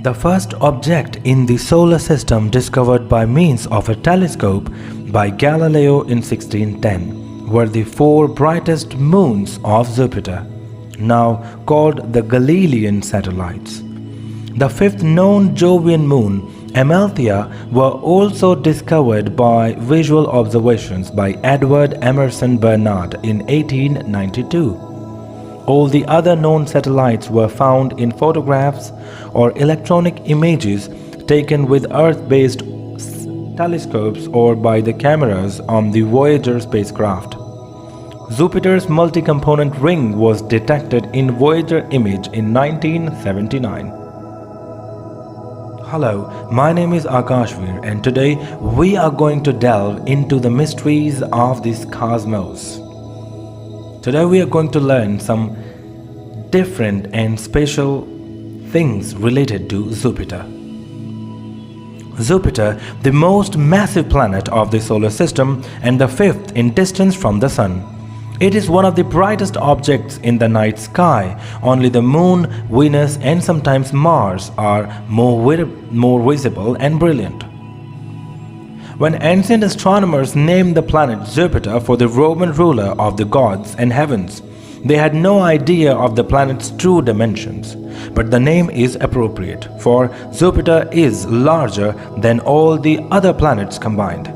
The first object in the solar system discovered by means of a telescope by Galileo in 1610 were the four brightest moons of Jupiter, now called the Galilean satellites. The fifth known Jovian moon, Amalthea, were also discovered by visual observations by Edward Emerson Bernard in 1892. All the other known satellites were found in photographs or electronic images taken with Earth-based telescopes or by the cameras on the Voyager spacecraft. Jupiter's multi-component ring was detected in Voyager image in 1979. Hello, my name is Akashvir and today we are going to delve into the mysteries of this cosmos. Today we are going to learn some different and special things related to Jupiter. Jupiter, the most massive planet of the solar system and the fifth in distance from the Sun. It is one of the brightest objects in the night sky. Only the Moon, Venus and sometimes Mars are more visible and brilliant. When ancient astronomers named the planet Jupiter for the Roman ruler of the gods and heavens, they had no idea of the planet's true dimensions. But the name is appropriate, for Jupiter is larger than all the other planets combined.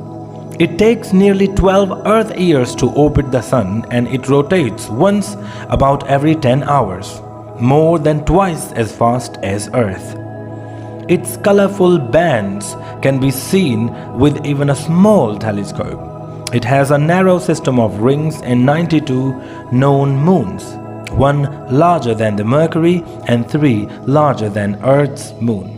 It takes nearly 12 Earth years to orbit the Sun, and it rotates once about every 10 hours, more than twice as fast as Earth. Its colorful bands can be seen with even a small telescope. It has a narrow system of rings and 92 known moons, one larger than the Mercury and three larger than Earth's moon.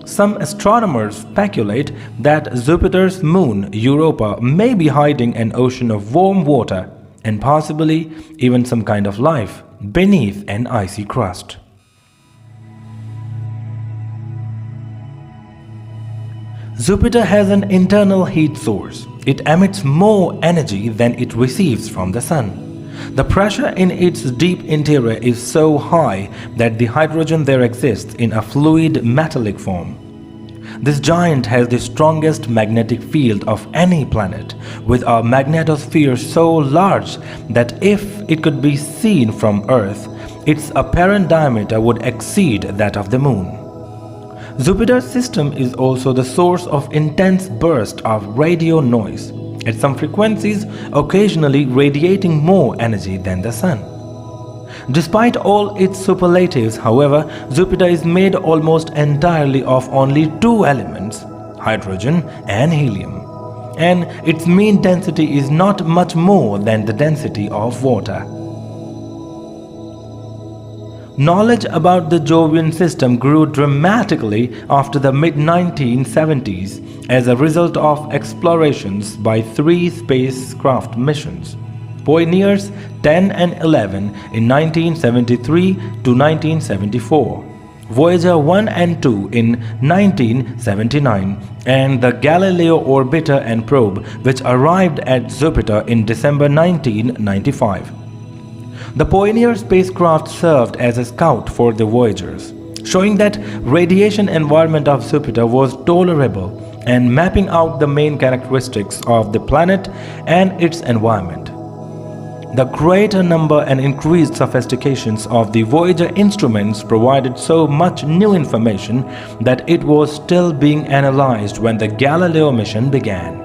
Some astronomers speculate that Jupiter's moon, Europa, may be hiding an ocean of warm water and possibly even some kind of life beneath an icy crust. Jupiter has an internal heat source. It emits more energy than it receives from the Sun. The pressure in its deep interior is so high that the hydrogen there exists in a fluid metallic form. This giant has the strongest magnetic field of any planet, with a magnetosphere so large that if it could be seen from Earth, its apparent diameter would exceed that of the Moon. Jupiter's system is also the source of intense bursts of radio noise, at some frequencies occasionally radiating more energy than the Sun. Despite all its superlatives, however, Jupiter is made almost entirely of only two elements, hydrogen and helium, and its mean density is not much more than the density of water. Knowledge about the Jovian system grew dramatically after the mid-1970s as a result of explorations by three spacecraft missions, Pioneers 10 and 11 in 1973 to 1974, Voyager 1 and 2 in 1979, and the Galileo orbiter and probe which arrived at Jupiter in December 1995. The Pioneer spacecraft served as a scout for the Voyagers, showing that radiation environment of Jupiter was tolerable and mapping out the main characteristics of the planet and its environment. The greater number and increased sophistications of the Voyager instruments provided so much new information that it was still being analyzed when the Galileo mission began.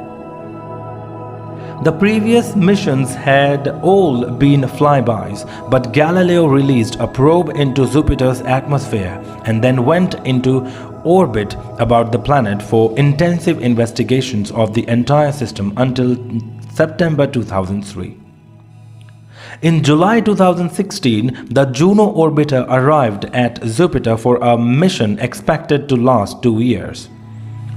The previous missions had all been flybys, but Galileo released a probe into Jupiter's atmosphere and then went into orbit about the planet for intensive investigations of the entire system until September 2003. In July 2016, the Juno orbiter arrived at Jupiter for a mission expected to last 2 years.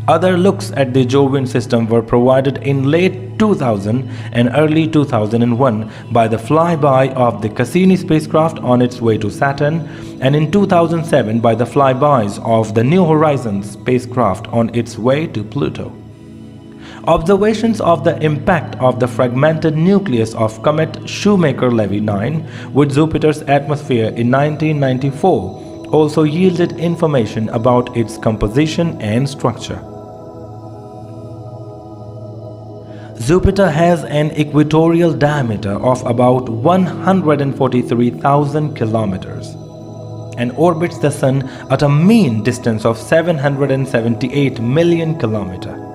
Other looks at the Jovian system were provided in late 2000 and early 2001 by the flyby of the Cassini spacecraft on its way to Saturn, and in 2007 by the flybys of the New Horizons spacecraft on its way to Pluto. Observations of the impact of the fragmented nucleus of comet Shoemaker-Levy 9 with Jupiter's atmosphere in 1994 also yielded information about its composition and structure. Jupiter has an equatorial diameter of about 143,000 kilometers and orbits the Sun at a mean distance of 778 million kilometers.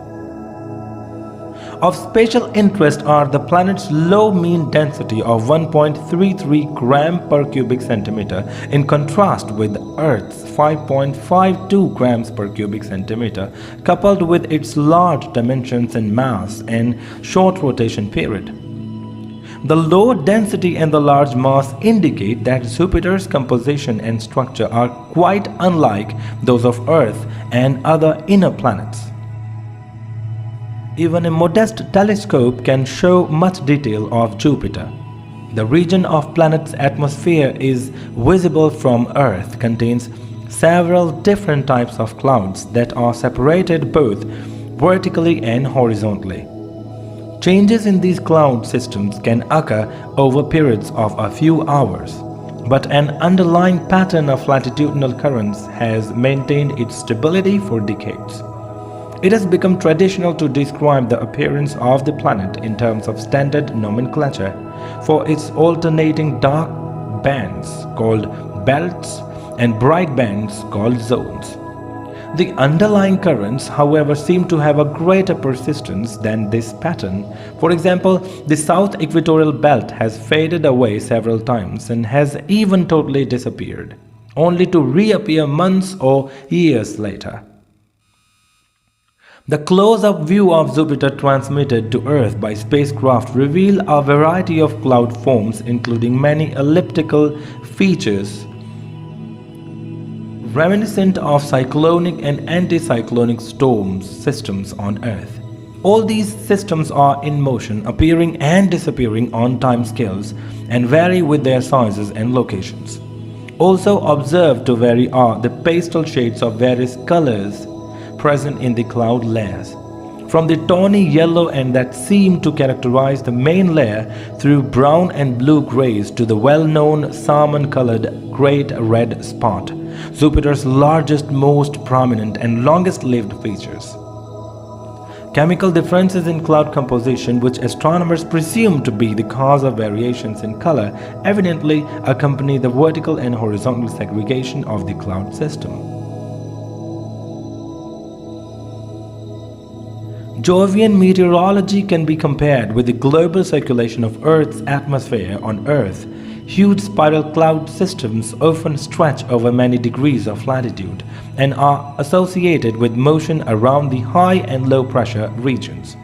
Of special interest are the planet's low mean density of 1.33 gram per cubic centimeter in contrast with Earth's 5.52 grams per cubic centimeter, coupled with its large dimensions and mass and short rotation period. The low density and the large mass indicate that Jupiter's composition and structure are quite unlike those of Earth and other inner planets. Even a modest telescope can show much detail of Jupiter. The region of planet's atmosphere is visible from Earth contains several different types of clouds that are separated both vertically and horizontally. Changes in these cloud systems can occur over periods of a few hours, but an underlying pattern of latitudinal currents has maintained its stability for decades. It has become traditional to describe the appearance of the planet in terms of standard nomenclature for its alternating dark bands called belts and bright bands called zones. The underlying currents, however, seem to have a greater persistence than this pattern. For example, the South Equatorial Belt has faded away several times and has even totally disappeared, only to reappear months or years later. The close-up view of Jupiter transmitted to Earth by spacecraft reveal a variety of cloud forms, including many elliptical features reminiscent of cyclonic and anticyclonic storm systems on Earth. All these systems are in motion, appearing and disappearing on timescales, and vary with their sizes and locations. Also observed to vary are the pastel shades of various colors present in the cloud layers, from the tawny yellow and that seem to characterize the main layer through brown and blue grays to the well-known salmon-colored great red spot, Jupiter's largest, most prominent and longest-lived features. Chemical differences in cloud composition, which astronomers presume to be the cause of variations in color, evidently accompany the vertical and horizontal segregation of the cloud system. Jovian meteorology can be compared with the global circulation of Earth's atmosphere on Earth. Huge spiral cloud systems often stretch over many degrees of latitude and are associated with motion around the high and low pressure regions.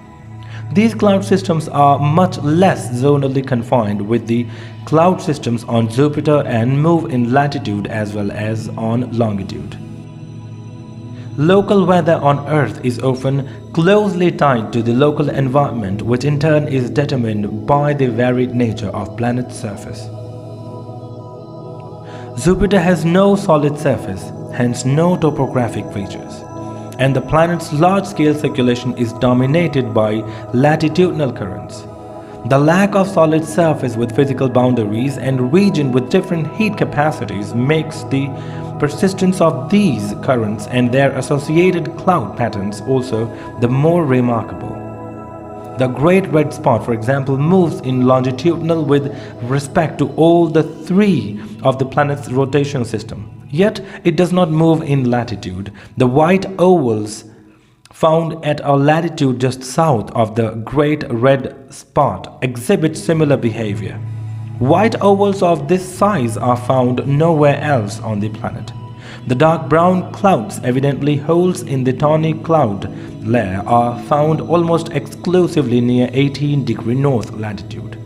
These cloud systems are much less zonally confined with the cloud systems on Jupiter and move in latitude as well as on longitude. Local weather on Earth is often closely tied to the local environment, which in turn is determined by the varied nature of planet's surface. Jupiter has no solid surface, hence no topographic features, and the planet's large-scale circulation is dominated by latitudinal currents. The lack of solid surface with physical boundaries and region with different heat capacities makes the persistence of these currents and their associated cloud patterns also the more remarkable. The Great Red Spot, for example, moves in longitudinal with respect to all the three of the planet's rotation system. Yet it does not move in latitude. The white ovals found at a latitude just south of the Great Red Spot exhibit similar behavior. White ovals of this size are found nowhere else on the planet. The dark brown clouds, evidently holes in the tawny cloud layer, are found almost exclusively near 18° north latitude.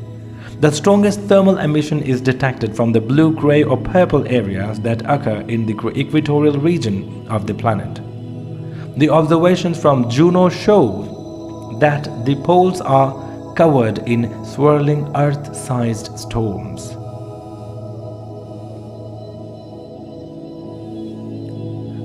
The strongest thermal emission is detected from the blue, gray or purple areas that occur in the equatorial region of the planet. The observations from Juno show that the poles are covered in swirling Earth-sized storms.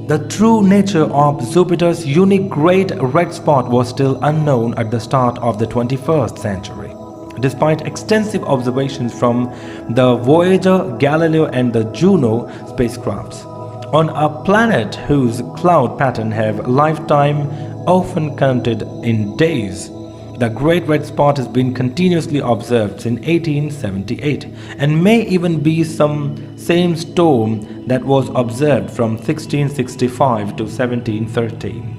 The true nature of Jupiter's unique Great Red Spot was still unknown at the start of the 21st century. Despite extensive observations from the Voyager, Galileo and the Juno spacecrafts, On a planet whose cloud pattern have lifetime often counted in days, the Great Red Spot has been continuously observed since 1878 and may even be some same storm that was observed from 1665 to 1713.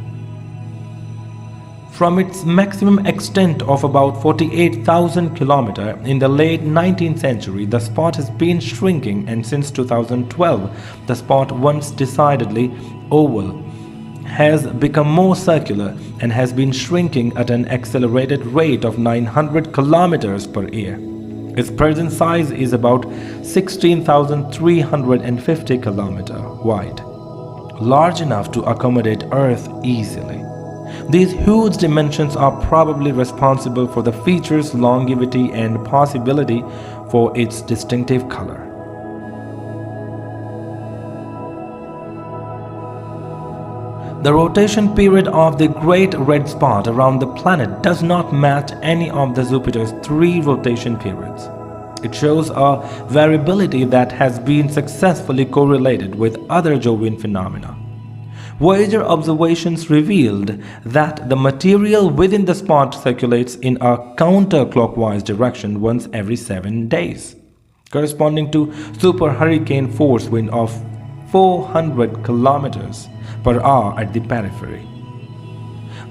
From its maximum extent of about 48,000 km in the late 19th century, the spot has been shrinking, and since 2012, the spot, once decidedly oval, has become more circular and has been shrinking at an accelerated rate of 900 km per year. Its present size is about 16,350 km wide, large enough to accommodate Earth easily. These huge dimensions are probably responsible for the feature's longevity and possibility for its distinctive color. The rotation period of the Great Red Spot around the planet does not match any of the Jupiter's 3 rotation periods. It shows a variability that has been successfully correlated with other Jovian phenomena. Voyager observations revealed that the material within the spot circulates in a counterclockwise direction once every 7 days, corresponding to super hurricane force wind of 400 kilometers per hour at the periphery.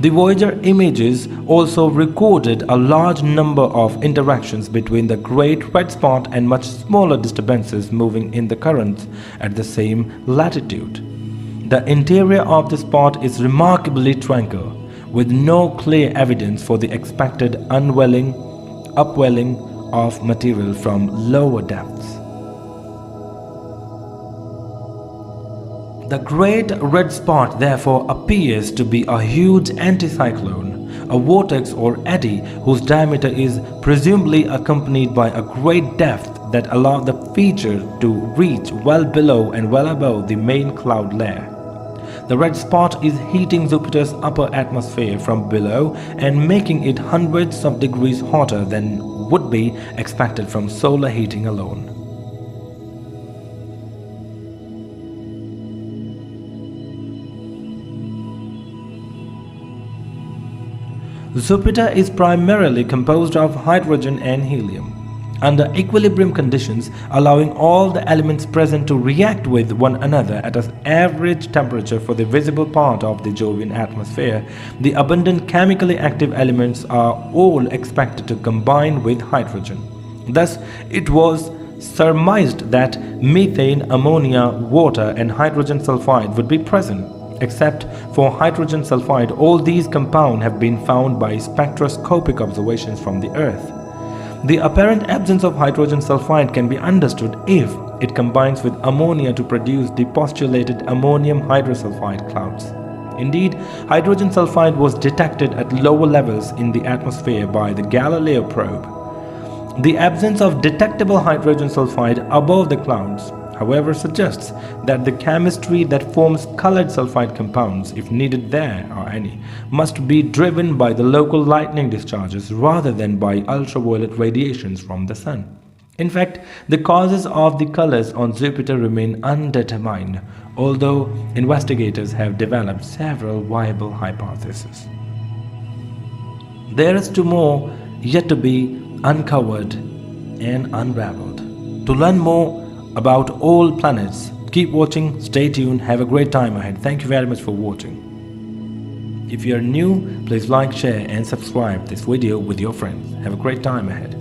The Voyager images also recorded a large number of interactions between the Great Red Spot and much smaller disturbances moving in the currents at the same latitude. The interior of the spot is remarkably tranquil, with no clear evidence for the expected upwelling of material from lower depths. The Great Red Spot therefore appears to be a huge anticyclone, a vortex or eddy whose diameter is presumably accompanied by a great depth that allows the feature to reach well below and well above the main cloud layer. The red spot is heating Jupiter's upper atmosphere from below and making it hundreds of degrees hotter than would be expected from solar heating alone. Jupiter is primarily composed of hydrogen and helium. Under equilibrium conditions, allowing all the elements present to react with one another at an average temperature for the visible part of the Jovian atmosphere, the abundant chemically active elements are all expected to combine with hydrogen. Thus, it was surmised that methane, ammonia, water, and hydrogen sulfide would be present. Except for hydrogen sulfide, all these compounds have been found by spectroscopic observations from the Earth. The apparent absence of hydrogen sulfide can be understood if it combines with ammonia to produce the postulated ammonium hydrosulfide clouds. Indeed, hydrogen sulfide was detected at lower levels in the atmosphere by the Galileo probe. The absence of detectable hydrogen sulfide above the clouds, however, suggests that the chemistry that forms colored sulfide compounds, if needed there or any, must be driven by the local lightning discharges rather than by ultraviolet radiations from the sun. In fact, the causes of the colors on Jupiter remain undetermined, although investigators have developed several viable hypotheses. There is more yet to be uncovered and unraveled. To learn more about all planets, keep watching, stay tuned, have a great time ahead. Thank you very much for watching. If you are new, please like, share and subscribe this video with your friends. Have a great time ahead.